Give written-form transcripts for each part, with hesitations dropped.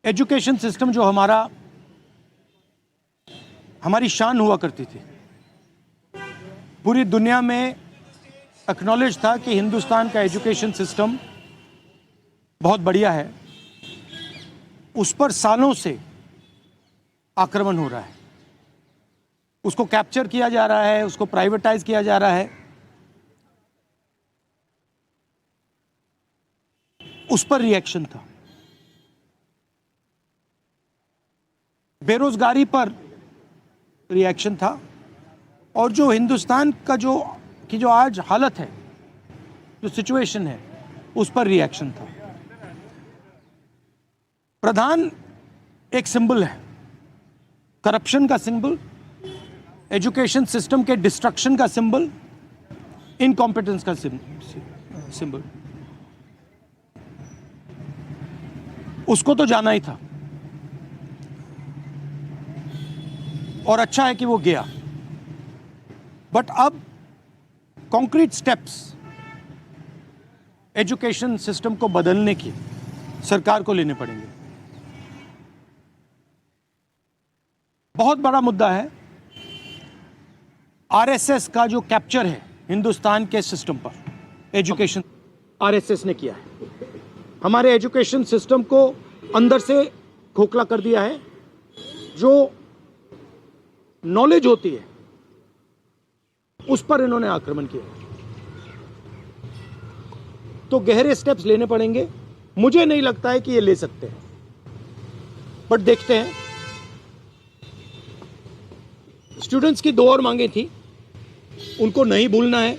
Education system जो हमारी शान हुआ करती थी, पूरी दुनिया में एक्नॉलेज था कि हिंदुस्तान का एजुकेशन सिस्टम बहुत बढ़िया है। उस पर सालों से आक्रमण हो रहा है, उसको कैप्चर किया जा रहा है, उसको प्राइवेटाइज किया जा रहा है। उस पर रिएक्शन था। बेरोजगारी पर रिएक्शन था, और जो हिंदुस्तान का जो आज हालत है, जो सिचुएशन है, उस पर रिएक्शन था। प्रधान एक सिंबल है, करप्शन का सिंबल, एजुकेशन सिस्टम के डिस्ट्रक्शन का सिंबल, इनकॉम्पिटेंस का सिंबल। उसको तो जाना ही था, और अच्छा है कि वो गया। बट अब कॉन्क्रीट स्टेप्स एजुकेशन सिस्टम को बदलने की सरकार को लेने पड़ेंगे। बहुत बड़ा मुद्दा है आरएसएस का जो कैप्चर है हिंदुस्तान के सिस्टम पर। एजुकेशन आरएसएस ने किया है, हमारे एजुकेशन सिस्टम को अंदर से खोखला कर दिया है। जो नॉलेज होती है उस पर इन्होंने आक्रमण किया। तो गहरे स्टेप्स लेने पड़ेंगे। मुझे नहीं लगता है कि ये ले सकते हैं, बट देखते हैं। स्टूडेंट्स की दो और मांगे थी, उनको नहीं भूलना है।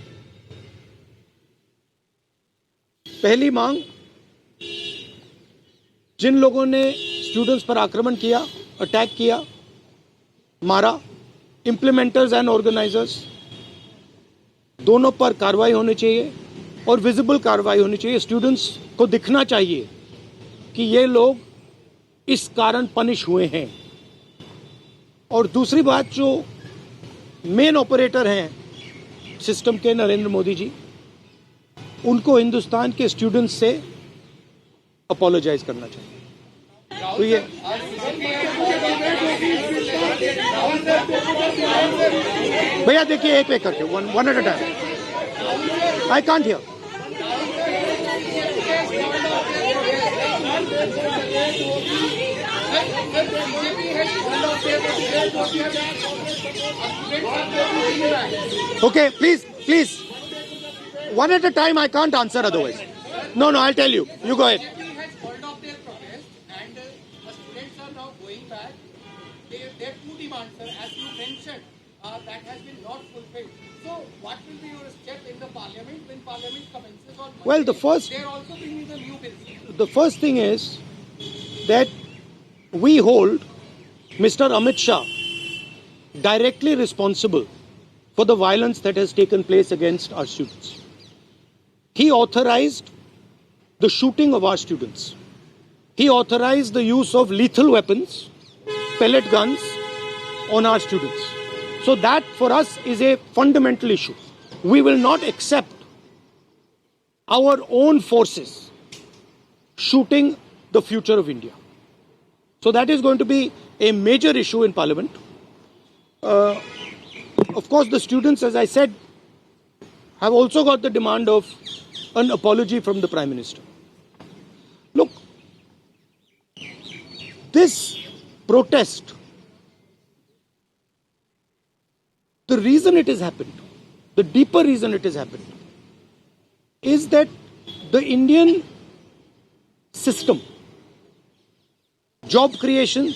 पहली मांग, जिन लोगों ने स्टूडेंट्स पर आक्रमण किया, अटैक किया, मारा, इंप्लीमेंटर्स एंड ऑर्गेनाइजर्स, दोनों पर कार्रवाई होनी चाहिए, और विजिबल कार्रवाई होनी चाहिए। स्टूडेंट्स को दिखना चाहिए कि ये लोग इस कारण पनिश हुए हैं। और दूसरी बात, जो मेन ऑपरेटर हैं सिस्टम के, नरेंद्र मोदी जी, उनको हिंदुस्तान के स्टूडेंट्स से अपोलोजाइज करना चाहिए। तो ये भैया देखिए, एक करके, one at a time. I can't hear. Okay, please. One at a time. I can't answer otherwise. No, I'll tell you. You go ahead. Has called off their protest, and students are now going back. Their two demands, sir, as you mentioned, that has been not fulfilled. So, what will be your step in the parliament when parliament commences on Monday? Well, they are also bringing the new bills. The first thing is that we hold Mr. Amit Shah directly responsible for the violence that has taken place against our students. He authorized the shooting of our students. He authorized the use of lethal weapons, pellet guns, on our students. So that for us is a fundamental issue. We will not accept our own forces shooting the future of India. So that is going to be a major issue in Parliament. Of course, the students, as I said, have also got the demand of an apology from the Prime Minister. Look, this protest, the reason it has happened, the deeper reason it has happened, is that the Indian system, job creation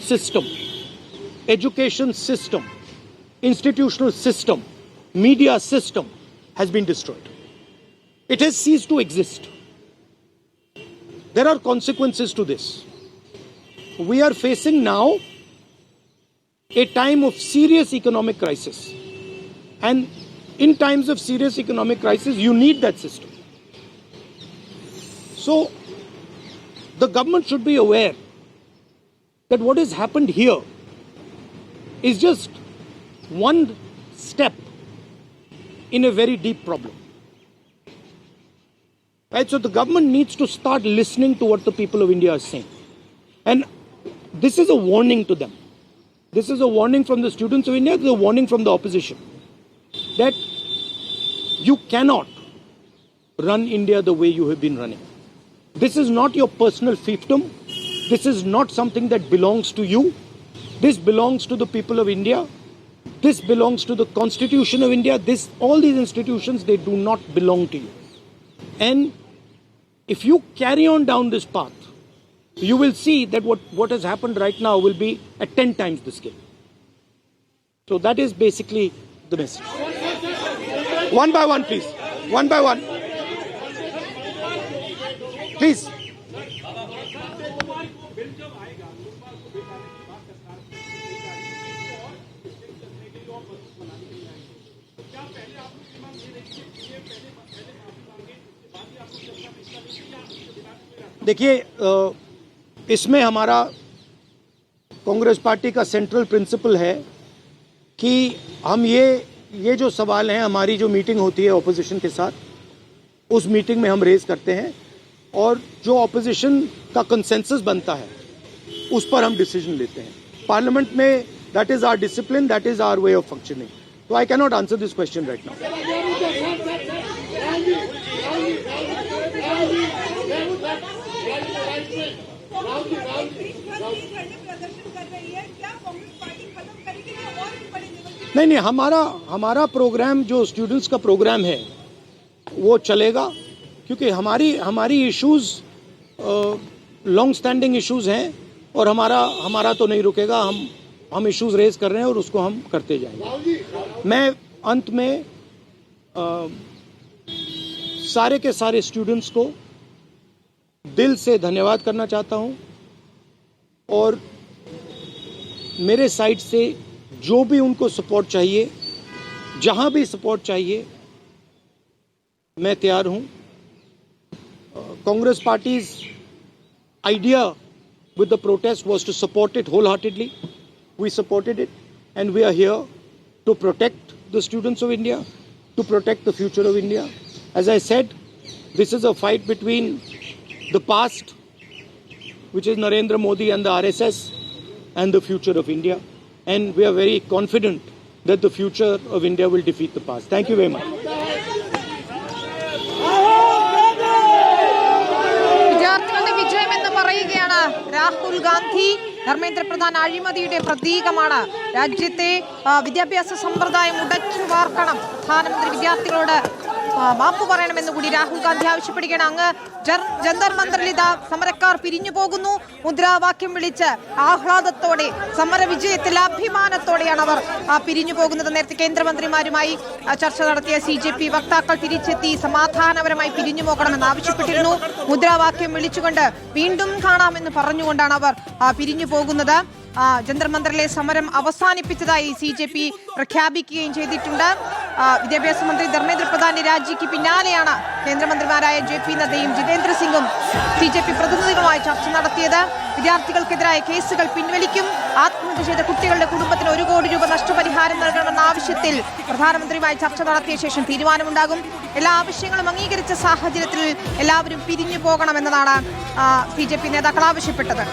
system, education system, institutional system, media system has been destroyed. It has ceased to exist. There are consequences to this. We are facing now a time of serious economic crisis. And in times of serious economic crisis, you need that system. So, the government should be aware that what has happened here is just one step in a very deep problem. Right? So the government needs to start listening to what the people of India are saying. And this is a warning to them. This is a warning from the students of India, this is a warning from the opposition, that you cannot run India the way you have been running. This is not your personal fiefdom. This is not something that belongs to you. This belongs to the people of India. This belongs to the Constitution of India. All these institutions, they do not belong to you. And if you carry on down this path, you will see that what has happened right now will be at 10 times the scale. So that is basically the message. One by one, please. One by one. Please. देखिए, इसमें हमारा Congress party का central principal है कि हम ये जो सवाल हैं, हमारी जो मीटिंग होती है ऑपोजिशन के साथ, उस मीटिंग में हम रेज करते हैं और जो ऑपोजिशन का कंसेंसस बनता है उस पर हम डिसीजन लेते हैं पार्लियामेंट में. That is our discipline, that is our way of functioning. So I cannot answer this question right now. नहीं, हमारा प्रोग्राम जो स्टूडेंट्स का प्रोग्राम है वो चलेगा, क्योंकि हमारी इश्यूज लॉन्ग स्टैंडिंग इश्यूज हैं और हमारा तो नहीं रुकेगा. हम इश्यूज रेज कर रहे हैं और उसको हम करते जाएंगे. मैं अंत में सारे के सारे स्टूडेंट्स को दिल से धन्यवाद करना चाहता हूं और मेरे साइड से जो भी उनको सपोर्ट चाहिए, जहां भी सपोर्ट चाहिए, मैं तैयार हूं. Congress parties idea with the protest was to support it wholeheartedly. We supported it, and we are here to protect the students of India, to protect the future of India. As I said, this is a fight between the past, which is Narendra Modi and the RSS, and the future of India. And we are very confident that the future of India will defeat the past. Thank you very much. Rahul Gandhi Dharmendra Pradhan അഴിമതിയുടെ പ്രതീകമാണ്. രാജ്യത്തെ വിദ്യാഭ്യാസ സമ്പ്രദായം ഉടച്ചു വാർക്കണം. പ്രധാനമന്ത്രി വിദ്യാർത്ഥികളോട് മാപ്പ് പറയണമെന്ന് കൂടി രാഹുൽ ഗാന്ധി ആവശ്യപ്പെടുകയാണ്. അങ്ങ് ജന്തർ മന്ദറിൽ ഇതാ സമരക്കാർ പിരിഞ്ഞു പോകുന്നു. മുദ്രാവാക്യം വിളിച്ച് ആഹ്ലാദത്തോടെ, സമര വിജയത്തിൽ അഭിമാനത്തോടെയാണ് അവർ പിരിഞ്ഞു പോകുന്നത്. നേരത്തെ കേന്ദ്രമന്ത്രിമാരുമായി ചർച്ച നടത്തിയ CJP വക്താക്കൾ തിരിച്ചെത്തി സമാധാനപരമായി പിരിഞ്ഞു പോകണമെന്ന് ആവശ്യപ്പെട്ടിരുന്നു. മുദ്രാവാക്യം വിളിച്ചുകൊണ്ട് വീണ്ടും കാണാമെന്ന് പറഞ്ഞുകൊണ്ടാണ് അവർ പിരിഞ്ഞു പോകുന്നത്. ജന്തർ മന്ദറിലെ സമരം അവസാനിപ്പിച്ചതായി CJP പ്രഖ്യാപിക്കുകയും ചെയ്തിട്ടുണ്ട്. വിദ്യാഭ്യാസ മന്ത്രി ധർമ്മേന്ദ്ര പ്രധാന്റെ രാജിക്ക് പിന്നാലെയാണ് കേന്ദ്രമന്ത്രിമാരായ JP നദ്ദയും ജിതേന്ദ്ര സിംഗും CJP പ്രതിനിധികളുമായി ചർച്ച നടത്തിയത്. വിദ്യാർത്ഥികൾക്കെതിരായ കേസുകൾ പിൻവലിക്കും, ആത്മഹത്യ ചെയ്ത കുട്ടികളുടെ കുടുംബത്തിന് 1 കോടി രൂപ നഷ്ടപരിഹാരം നൽകണമെന്ന ആവശ്യത്തിൽ പ്രധാനമന്ത്രിയുമായി ചർച്ച നടത്തിയ ശേഷം തീരുമാനമുണ്ടാകും. എല്ലാ ആവശ്യങ്ങളും അംഗീകരിച്ച സാഹചര്യത്തിൽ എല്ലാവരും പിരിഞ്ഞു പോകണമെന്നതാണ് CJP നേതാക്കൾ ആവശ്യപ്പെട്ടത്.